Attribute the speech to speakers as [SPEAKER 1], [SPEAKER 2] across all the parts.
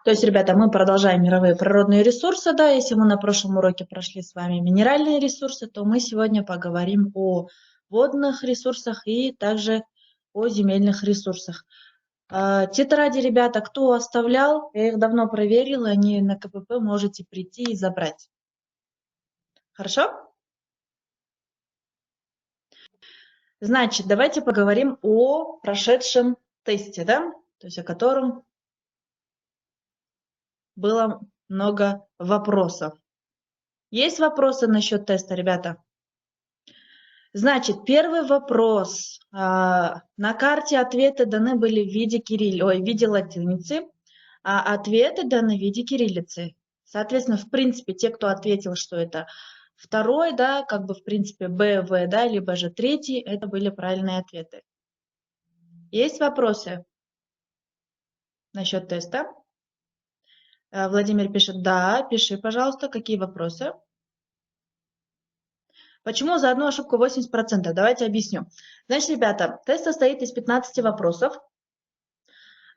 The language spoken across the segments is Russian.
[SPEAKER 1] То есть, ребята, мы продолжаем мировые природные ресурсы, да, если мы на прошлом уроке прошли с вами минеральные ресурсы, то мы сегодня поговорим о водных ресурсах и также о земельных ресурсах. Тетради, ребята, кто оставлял, я их давно проверила, они на КПП можете прийти и забрать. Хорошо? Значит, давайте поговорим о прошедшем тесте, да, то есть о котором было много вопросов. Есть вопросы насчет теста, ребята? Значит, первый вопрос. На карте ответы даны были в виде в виде латиницы, а ответы даны в виде кириллицы. Соответственно, в принципе, те, кто ответил, что это второй, да, как бы в принципе Б, В, да, либо же третий, это были правильные ответы. Есть вопросы насчет теста? Владимир пишет, да, пиши, пожалуйста, какие вопросы? Почему за одну ошибку 80%? Давайте объясню. Значит, ребята, тест состоит из 15 вопросов.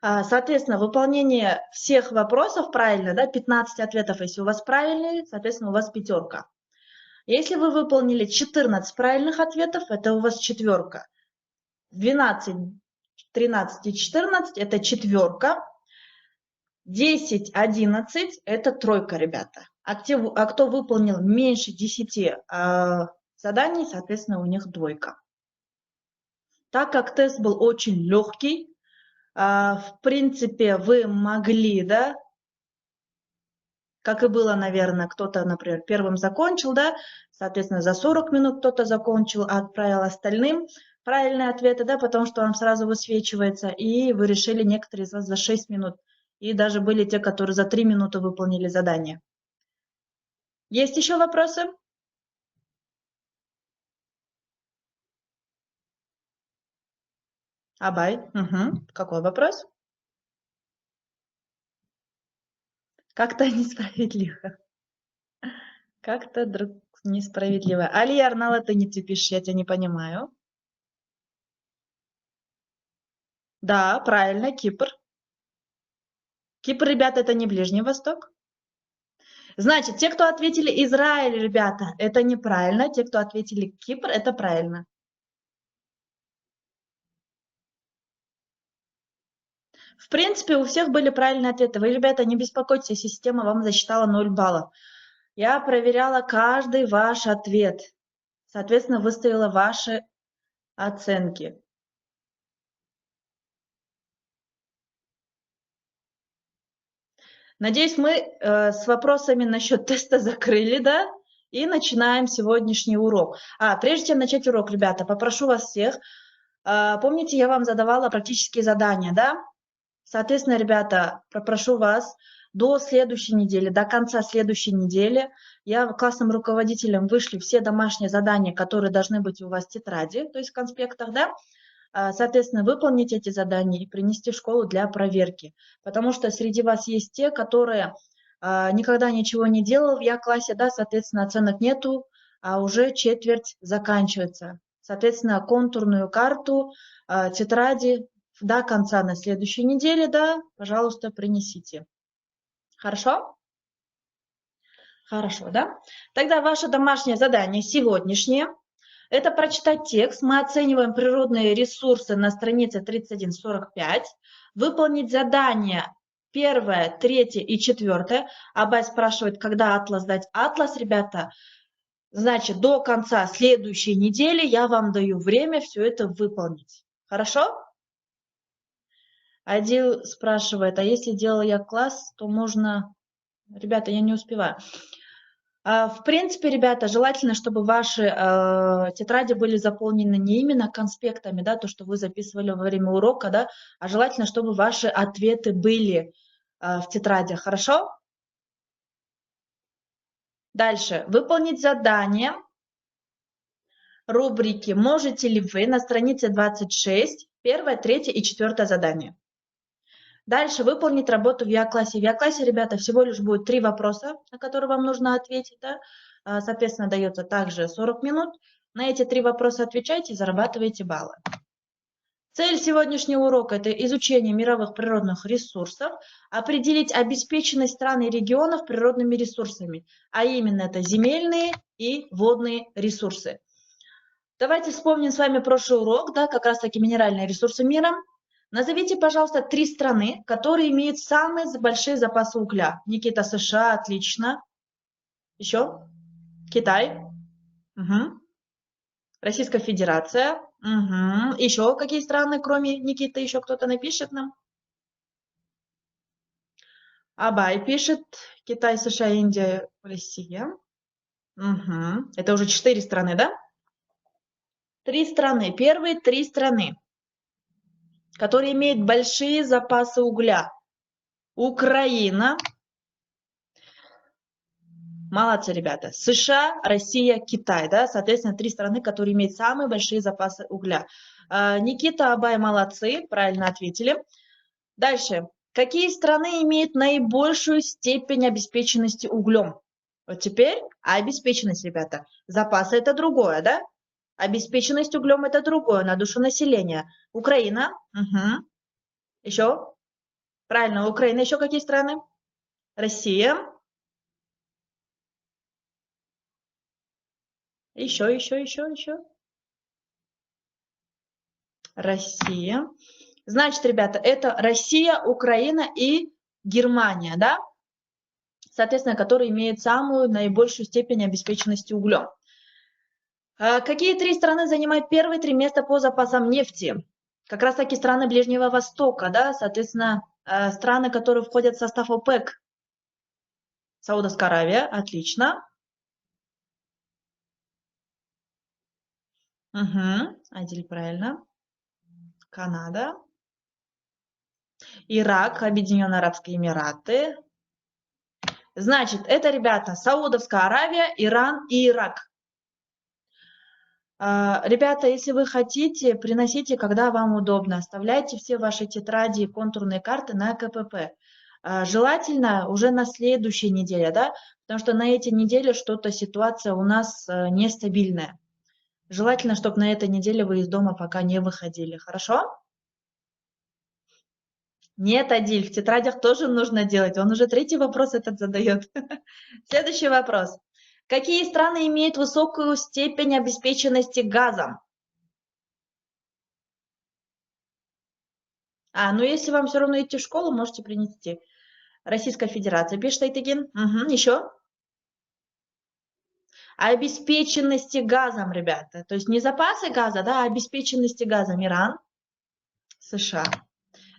[SPEAKER 1] Соответственно, выполнение всех вопросов правильно, да, 15 ответов, если у вас правильные, соответственно, у вас пятерка. Если вы выполнили 14 правильных ответов, это у вас четверка. 12, 13 и 14 – это четверка. 10, 11 – это тройка, ребята. А кто выполнил меньше 10 заданий, соответственно, у них двойка. Так как тест был очень легкий, в принципе, вы могли, да, как и было, наверное, кто-то, например, первым закончил, да, соответственно, за 40 минут кто-то закончил, а отправил остальным правильные ответы, да, потому что он сразу высвечивается, и вы решили некоторые из вас за 6 минут, и даже были те, которые за 3 минуты выполнили задание. Есть еще вопросы? Абай, какой вопрос? Как-то несправедливо. Как-то несправедливо. Алия, на латынице пишешь, я тебя не понимаю. Да, правильно, Кипр. Кипр, ребята, это не Ближний Восток. Значит, те, кто ответили Израиль, ребята, это неправильно. Те, кто ответили Кипр, это правильно. В принципе, у всех были правильные ответы. Вы, ребята, не беспокойтесь, система вам засчитала 0 баллов. Я проверяла каждый ваш ответ. Соответственно, выставила ваши оценки. Надеюсь, мы с вопросами насчет теста закрыли, да? И начинаем сегодняшний урок. Прежде чем начать урок, ребята, попрошу вас всех. Помните, я вам задавала практические задания, да? Соответственно, ребята, попрошу вас до следующей недели, до конца следующей недели я классным руководителям вышли все домашние задания, которые должны быть у вас в тетради, то есть в конспектах, да? Соответственно, выполнить эти задания и принести в школу для проверки. Потому что среди вас есть те, которые никогда ничего не делал в Я-классе, да, соответственно, оценок нету, а уже четверть заканчивается. Соответственно, контурную карту, тетради до конца на следующей неделе, да, пожалуйста, принесите. Хорошо? Хорошо, да? Тогда ваше домашнее задание сегодняшнее. Это прочитать текст. Мы оцениваем природные ресурсы на странице 31-45. Выполнить задание 1, 3 и 4. Абай спрашивает, когда атлас дать. Атлас, ребята, значит, до конца следующей недели я вам даю время все это выполнить. Хорошо? Адил спрашивает, а если делал я класс, то можно... Ребята, я не успеваю. В принципе, ребята, желательно, чтобы ваши тетради были заполнены не именно конспектами, да, то, что вы записывали во время урока, да, а желательно, чтобы ваши ответы были в тетрадях. Хорошо? Дальше. Выполнить задание рубрики «Можете ли вы» на странице 26, 1, 3 и 4 задание. Дальше выполнить работу в Я-классе. В Я-классе, ребята, всего лишь будет 3 вопроса, на которые вам нужно ответить. Да? Соответственно, дается также 40 минут. На эти 3 вопроса отвечайте и зарабатываете баллы. Цель сегодняшнего урока – это изучение мировых природных ресурсов, определить обеспеченность стран и регионов природными ресурсами, а именно это земельные и водные ресурсы. Давайте вспомним с вами прошлый урок, да, как раз таки минеральные ресурсы мира. Назовите, пожалуйста, 3 страны, которые имеют самые большие запасы угля. Никита, США, отлично. Еще? Китай. Угу. Российская Федерация. Угу. Еще какие страны, кроме Никиты, еще кто-то напишет нам? Абай пишет. Китай, США, Индия, Россия. Угу. Это уже 4 страны, да? 3 страны. Первые 3 страны, которые имеют большие запасы угля. Украина. Молодцы, ребята. США, Россия, Китай, да, соответственно, 3 страны, которые имеют самые большие запасы угля. Никита, Абай, молодцы, правильно ответили. Дальше. Какие страны имеют наибольшую степень обеспеченности углем? Вот теперь обеспеченность, ребята. Запасы – это другое, да? Обеспеченность углем – это другое, на душу населения. Украина. Угу. Еще? Правильно, Украина. Еще какие страны? Россия. Еще. Россия. Значит, ребята, это Россия, Украина и Германия, да? Соответственно, которые имеют самую наибольшую степень обеспеченности углем. Какие 3 страны занимают первые 3 места по запасам нефти? Как раз таки страны Ближнего Востока, да? Соответственно, страны, которые входят в состав ОПЕК. Саудовская Аравия, отлично. Угу, Адиль, правильно. Канада. Ирак, Объединенные Арабские Эмираты. Значит, это, ребята, Саудовская Аравия, Иран и Ирак. Ребята, если вы хотите, приносите, когда вам удобно. Оставляйте все ваши тетради и контурные карты на КПП. Желательно уже на следующей неделе, да, потому что на этой неделе что-то ситуация у нас нестабильная. Желательно, чтобы на этой неделе вы из дома пока не выходили. Хорошо? Нет, Адиль, в тетрадях тоже нужно делать. Он уже 3-й вопрос этот задает. Следующий вопрос. Какие страны имеют высокую степень обеспеченности газом? Ну если вам все равно идти в школу, можете принести. Российская Федерация, пишет Айтыгин. Угу, еще? Обеспеченности газом, ребята. То есть не запасы газа, да, а обеспеченности газом. Иран, США.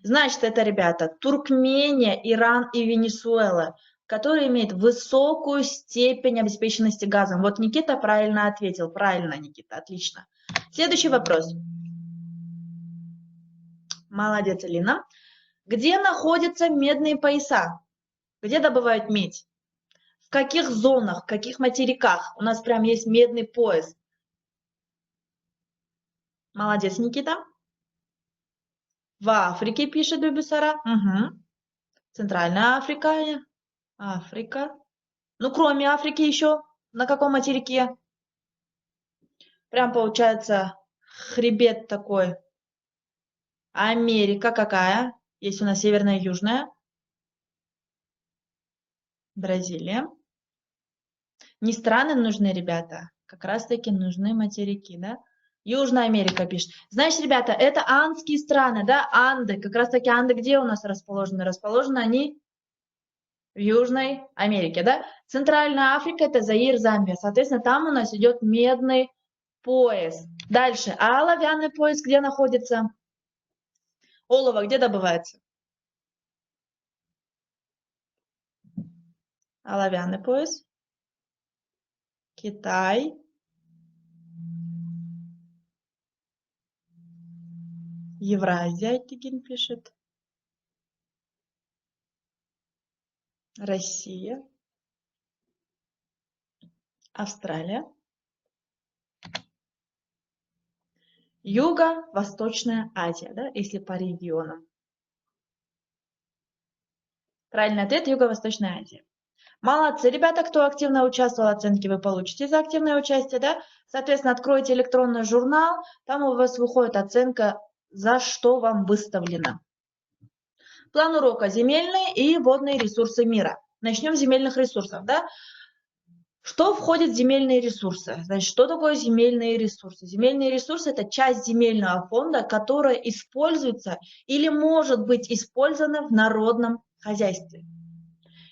[SPEAKER 1] Значит, это, ребята, Туркмения, Иран и Венесуэла, которые имеют высокую степень обеспеченности газом. Вот Никита правильно ответил. Правильно, Никита, отлично. Следующий вопрос. Молодец, Алина. Где находятся медные пояса? Где добывают медь? В каких зонах, в каких материках? У нас прям есть медный пояс. Молодец, Никита. В Африке, пишет Бибисара. Угу. Центральная Африка. Африка. Ну, кроме Африки еще. На каком материке? Прям получается хребет такой. Америка какая? Есть у нас северная и южная. Бразилия. Не страны нужны, ребята. Как раз таки нужны материки, да? Южная Америка пишет. Значит, ребята, это андские страны, да? Анды. Как раз таки Анды где у нас расположены? Расположены они в Южной Америке, да? Центральная Африка – это Заир, Замбия. Соответственно, там у нас идет медный пояс. Дальше. А оловянный пояс где находится? Олово где добывается? Оловянный пояс. Китай. Евразия, Тигин пишет. Россия. Австралия. Юго-Восточная Азия, да, если по регионам. Правильный ответ – Юго-Восточная Азия. Молодцы, ребята, кто активно участвовал, оценки вы получите за активное участие, да? Соответственно, откройте электронный журнал, там у вас выходит оценка за что вам выставлено. План урока: земельные и водные ресурсы мира. Начнем с земельных ресурсов, да? Что входит в земельные ресурсы? Значит, что такое земельные ресурсы? Земельные ресурсы – это часть земельного фонда, которая используется или может быть использована в народном хозяйстве.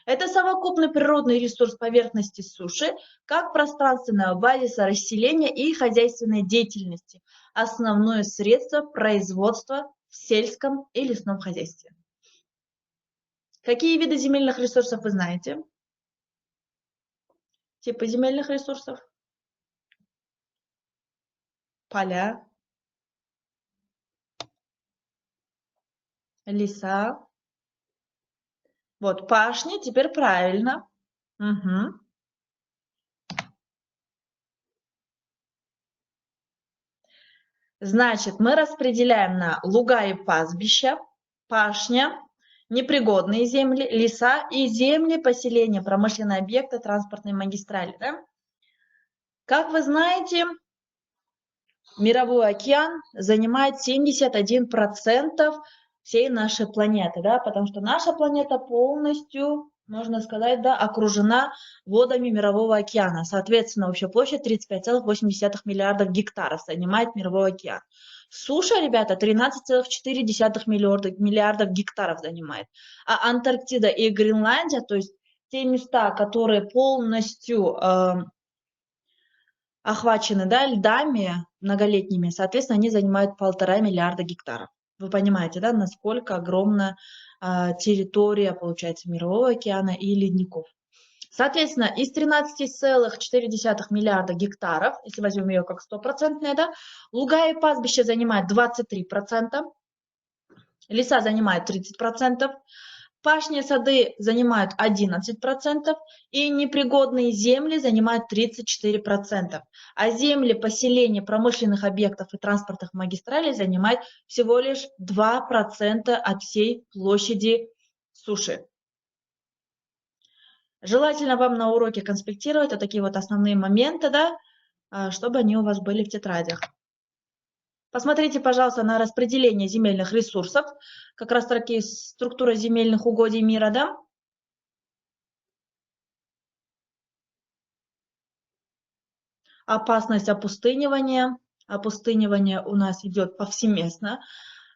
[SPEAKER 1] Это совокупный природный ресурс поверхности суши, как пространственного базиса расселения и хозяйственной деятельности, основное средство производства в сельском и лесном хозяйстве. Какие виды земельных ресурсов вы знаете? Типы земельных ресурсов? Поля, леса. Вот, пашни, теперь правильно. Угу. Значит, мы распределяем на луга и пастбища, пашня, непригодные земли, леса и земли поселения, промышленные объекты, транспортные магистрали. Да? Как вы знаете, Мировой океан занимает 71% всей нашей планеты, да, потому что наша планета полностью, можно сказать, да, окружена водами Мирового океана. Соответственно, общая площадь 35,8 миллиардов гектаров занимает Мировой океан. Суша, ребята, 13,4 миллиардов гектаров занимает. А Антарктида и Гренландия, то есть те места, которые полностью охвачены, да, льдами многолетними, соответственно, они занимают 1,5 миллиарда гектаров. Вы понимаете, да, насколько огромна территория, получается, Мирового океана и ледников. Соответственно, из 13,4 миллиарда гектаров, если возьмем ее как 100%, да, луга и пастбища занимают 23%, леса занимают 30%, пашни и сады занимают 11%, и непригодные земли занимают 34%. А земли поселения промышленных объектов и транспортных магистралей занимают всего лишь 2% от всей площади суши. Желательно вам на уроке конспектировать вот такие вот основные моменты, да, чтобы они у вас были в тетрадях. Посмотрите, пожалуйста, на распределение земельных ресурсов, как раз таки структура земельных угодий мира, да. Опасность опустынивания. Опустынивание у нас идет повсеместно,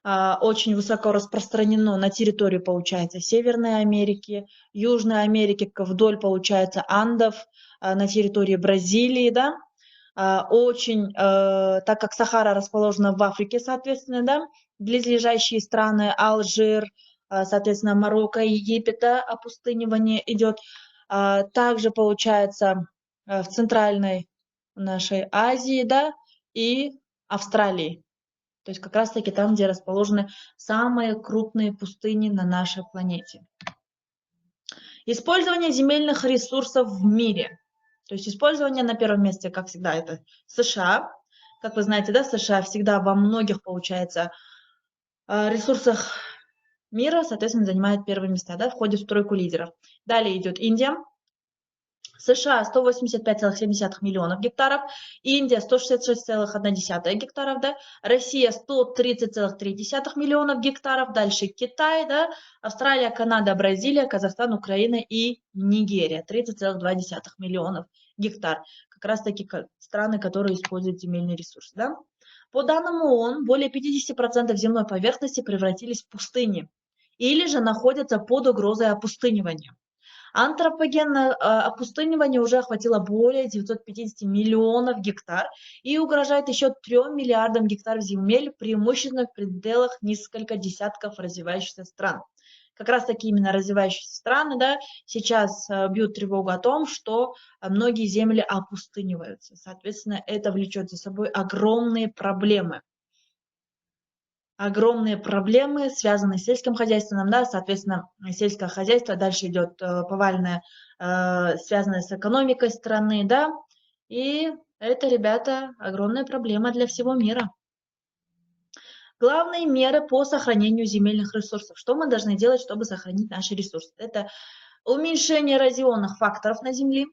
[SPEAKER 1] очень высоко распространено на территории, получается, Северной Америки, Южной Америки, вдоль, получается, Андов, на территории Бразилии, да. Очень, так как Сахара расположена в Африке, соответственно, да, близлежащие страны, Алжир, соответственно, Марокко, Египет, да, опустынивание идет. Также, получается, в центральной нашей Азии, да, и Австралии. То есть как раз-таки там, где расположены самые крупные пустыни на нашей планете. Использование земельных ресурсов в мире. То есть использование на первом месте, как всегда, это США. Как вы знаете, да, США всегда во многих, получается, ресурсах мира, соответственно, занимает первые места, да, входит в тройку лидеров. Далее идет Индия. США 185,7 миллионов гектаров, Индия 166,1 гектаров, да, Россия 130,3 миллионов гектаров, дальше Китай, да, Австралия, Канада, Бразилия, Казахстан, Украина и Нигерия 30,2 миллионов гектар. Как раз таки страны, которые используют земельные ресурсы. Да. По данным ООН, более 50% земной поверхности превратились в пустыни или же находятся под угрозой опустынивания. Антропогенное опустынивание уже охватило более 950 миллионов гектар и угрожает еще 3 миллиардам гектаров земель, преимущественно в пределах несколько десятков развивающихся стран. Как раз таки именно развивающиеся страны, да, сейчас бьют тревогу о том, что многие земли опустыниваются. Соответственно, это влечет за собой огромные проблемы. Огромные проблемы, связанные с сельским хозяйством, да, соответственно, сельское хозяйство, дальше идет повальное, связанное с экономикой страны, да, и это, ребята, огромная проблема для всего мира. Главные меры по сохранению земельных ресурсов. Что мы должны делать, чтобы сохранить наши ресурсы? Это уменьшение эрозионных факторов на земле,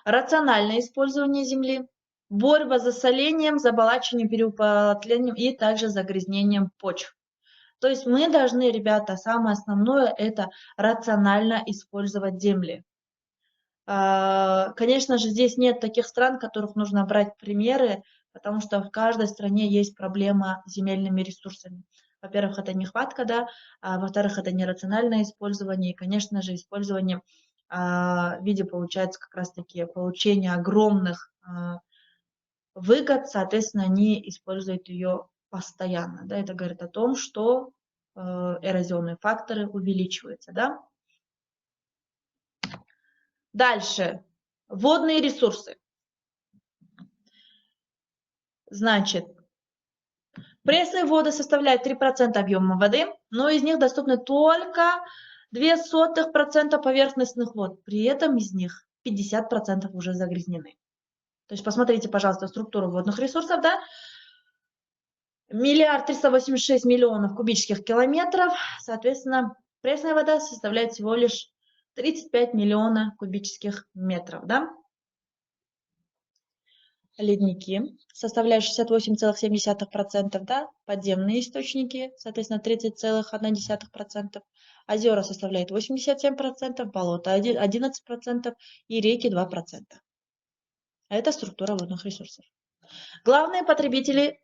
[SPEAKER 1] рациональное использование земли, борьба с засолением, заболачиванием, переуплотнением и также загрязнением почв. То есть мы должны, ребята, самое основное, это рационально использовать земли. Конечно же, здесь нет таких стран, которых нужно брать примеры, потому что в каждой стране есть проблема с земельными ресурсами. Во-первых, это нехватка, да, а во-вторых, это нерациональное использование, и, конечно же, использование в виде, получается, как раз-таки получения огромных выгод, соответственно, они используют ее постоянно, да, это говорит о том, что эрозионные факторы увеличиваются, да. Дальше, водные ресурсы. Значит, пресные воды составляют 3% объема воды, но из них доступны только 0,02% поверхностных вод. При этом из них 50% уже загрязнены. То есть посмотрите, пожалуйста, структуру водных ресурсов, да? 1 386 000 000 кубических километров, соответственно, пресная вода составляет всего лишь 35 миллионов кубических метров, да? Ледники составляют 68,7%, да, подземные источники, соответственно, 30,1%, озера составляют 87%, болота 11% и реки 2%. Это структура водных ресурсов. Главные потребители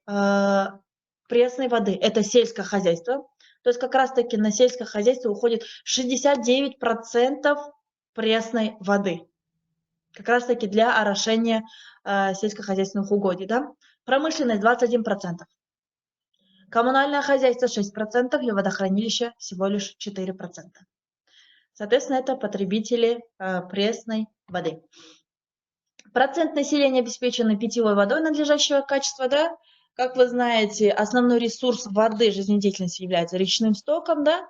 [SPEAKER 1] пресной воды – это сельское хозяйство, то есть как раз-таки на сельское хозяйство уходит 69% пресной воды. Как раз-таки для орошения сельскохозяйственных угодий. Да? Промышленность 21%. Коммунальное хозяйство 6% и водохранилище всего лишь 4%. Соответственно, это потребители пресной воды. Процент населения обеспечен питьевой водой надлежащего качества. Да? Как вы знаете, основной ресурс воды жизнедеятельности является речным стоком. Да?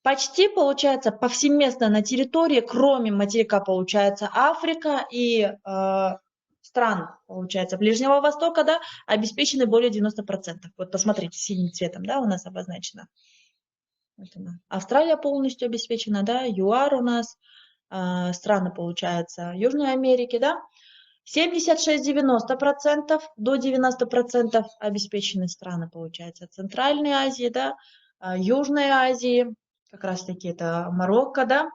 [SPEAKER 1] Почти, получается, повсеместно на территории, кроме материка, получается, Африка и стран, получается, Ближнего Востока, да, обеспечены более 90%. Вот посмотрите, синим цветом, да, у нас обозначено. Вот она. Австралия полностью обеспечена, да, ЮАР у нас, страны, получается, Южной Америки, да. 76-90%, до 90% обеспечены страны, получается, Центральной Азии, да, Южной Азии, как раз-таки это Марокко, да.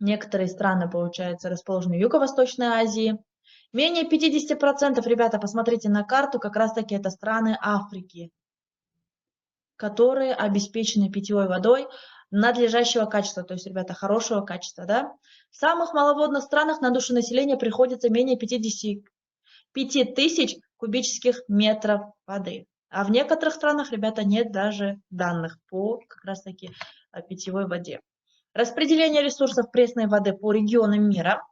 [SPEAKER 1] Некоторые страны, получается, расположены в Юго-Восточной Азии. Менее 50%, ребята, посмотрите на карту, как раз-таки это страны Африки, которые обеспечены питьевой водой надлежащего качества, то есть, ребята, хорошего качества, да. В самых маловодных странах на душу населения приходится менее 55 тысяч кубических метров воды. А в некоторых странах, ребята, нет даже данных по как раз-таки питьевой воде. Распределение ресурсов пресной воды по регионам мира.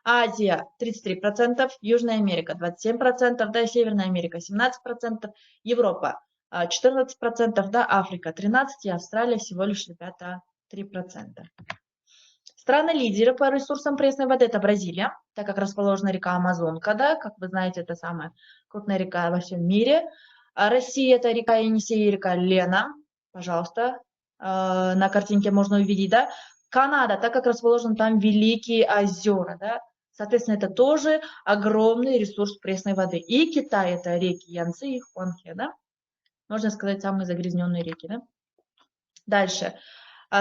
[SPEAKER 1] Азия 33%, Южная Америка 27%, да, Северная Америка 17%, Европа 14%, да, Африка 13%, и Австралия всего лишь, ребята, 3%. Страны-лидеры по ресурсам пресной воды – это Бразилия, так как расположена река Амазонка, да, как вы знаете, это самая крупная река во всем мире. Россия – это река Енисей и река Лена, пожалуйста, на картинке можно увидеть, да. Канада, так как расположены там великие озера, да, соответственно, это тоже огромный ресурс пресной воды. И Китай – это реки Янцзы и Хуанхэ, да, можно сказать, самые загрязненные реки, да. Дальше.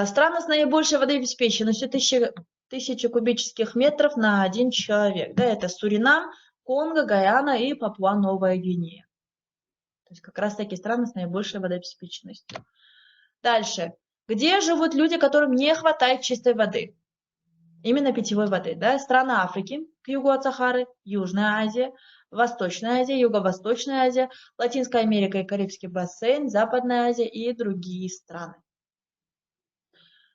[SPEAKER 1] Страны с наибольшей водообеспеченностью 1000 кубических метров на один человек. Да, это Суринам, Конго, Гайана и Папуа-Новая Гвинея. То есть как раз такие страны с наибольшей водообеспеченностью. Дальше. Где живут люди, которым не хватает чистой воды? Именно питьевой воды. Да? Страны Африки к югу от Сахары, Южная Азия, Восточная Азия, Юго-Восточная Азия, Латинская Америка и Карибский бассейн, Западная Азия и другие страны.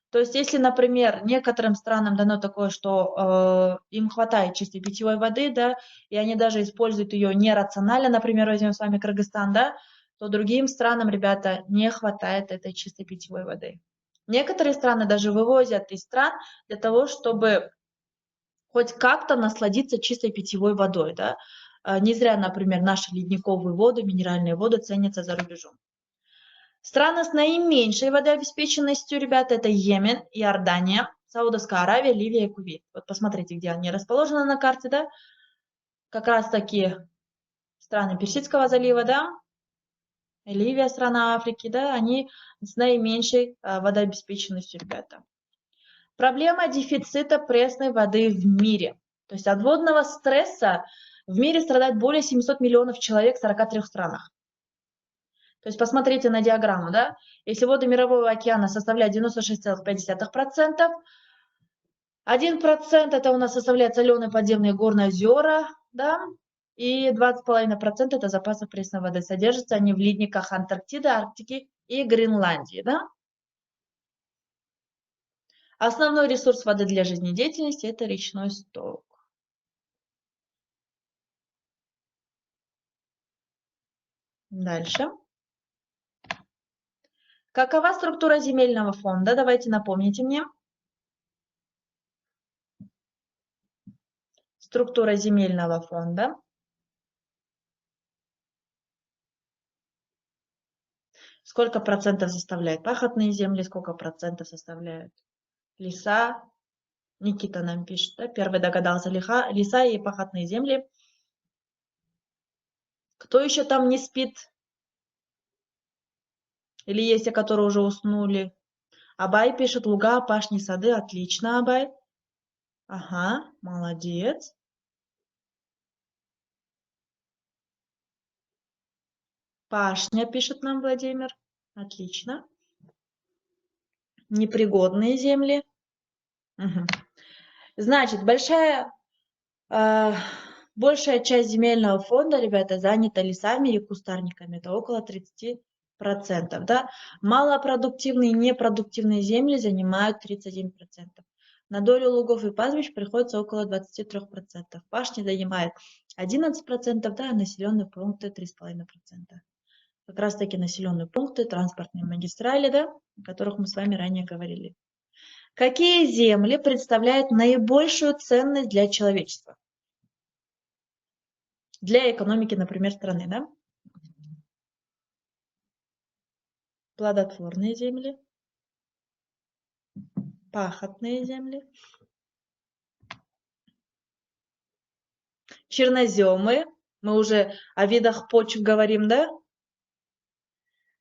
[SPEAKER 1] То есть, если, например, некоторым странам дано такое, что им хватает чистой питьевой воды, да, и они даже используют ее нерационально, например, возьмем с вами Кыргызстан, да, то другим странам, ребята, не хватает этой чистой питьевой воды. Некоторые страны даже вывозят из стран для того, чтобы хоть как-то насладиться чистой питьевой водой, да. Не зря, например, наши ледниковые воды, минеральные воды ценятся за рубежом. Страны с наименьшей водообеспеченностью, ребята, это Йемен, Иордания, Саудовская Аравия, Ливия и Кувейт. Вот посмотрите, где они расположены на карте, да? как раз таки страны Персидского залива, да, Ливия, страна Африки, да, они с наименьшей водообеспеченностью, ребята. Проблема дефицита пресной воды в мире. То есть от водного стресса в мире страдает более 700 миллионов человек в 43 странах. То есть посмотрите на диаграмму, да, если воды Мирового океана составляют 96,5%, 1% это у нас составляет соленые подземные горные озера, да, и 20,5% это запасы пресной воды. Содержатся они в ледниках Антарктиды, Арктики и Гренландии, да. Основной ресурс воды для жизнедеятельности – это речной сток. Дальше. Какова структура земельного фонда? Давайте напомните мне. Структура земельного фонда. Сколько процентов составляют пахотные земли, сколько процентов составляют леса? Никита нам пишет, да? Первый догадался, леса и пахотные земли. Кто еще там не спит? Или есть те, которые уже уснули? Абай пишет, луга, пашни, сады. Отлично, Абай. Ага, молодец. Пашня, пишет нам Владимир. Отлично. Непригодные земли. Угу. Значит, большая часть земельного фонда, ребята, занята лесами и кустарниками. Это около 30%. Да? Малопродуктивные и непродуктивные земли занимают 31%. На долю лугов и пастбищ приходится около 23%. Пашни занимает 11%, да, а населенные пункты 3,5%. Как раз таки населенные пункты, транспортные магистрали, да, о которых мы с вами ранее говорили. Какие земли представляют наибольшую ценность для человечества? Для экономики, например, страны, да? Плодотворные земли, пахотные земли, черноземы. Мы уже о видах почв говорим, да?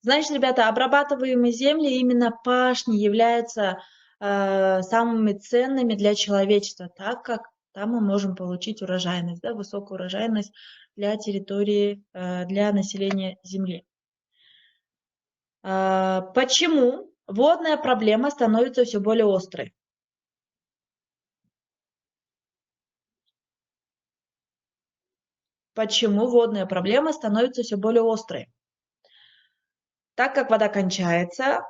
[SPEAKER 1] Значит, ребята, обрабатываемые земли, именно пашни, являются самыми ценными для человечества, так как там мы можем получить урожайность, да, высокую урожайность для территории, для населения земли. Почему водная проблема становится все более острой? Почему водная проблема становится все более острой? Так как вода кончается,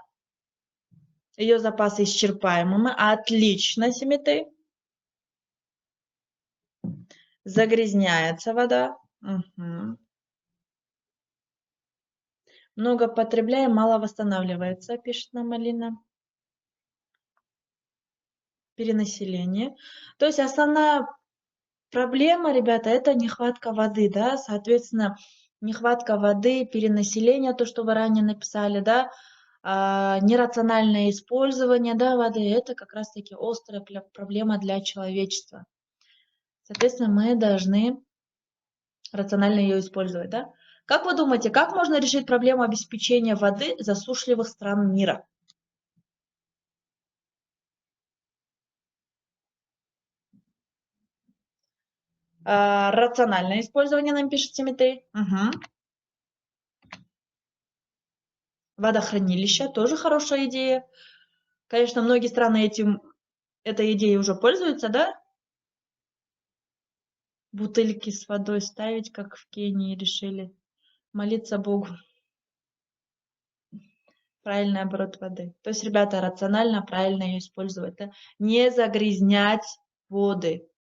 [SPEAKER 1] ее запасы исчерпаемы. Отлично, Семиты. Загрязняется вода. Угу. Много потребляем, мало восстанавливается, пишет нам Алина. Перенаселение. То есть основная проблема, ребята, это нехватка воды, да, соответственно, нехватка воды, перенаселение, то, что вы ранее написали, да, нерациональное использование, да, воды, это как раз-таки острая проблема для человечества. Соответственно, мы должны рационально ее использовать, да. Как вы думаете, как можно решить проблему обеспечения воды засушливых стран мира? Рациональное использование, нам пишет Тимитей. Угу. Водохранилища, тоже хорошая идея. Конечно, многие страны этой идеей уже пользуются, да? Бутыльки с водой ставить, как в Кении решили. Молиться Богу. Правильный оборот воды. То есть, ребята, рационально, правильно ее использовать. Да? Не загрязнять воды.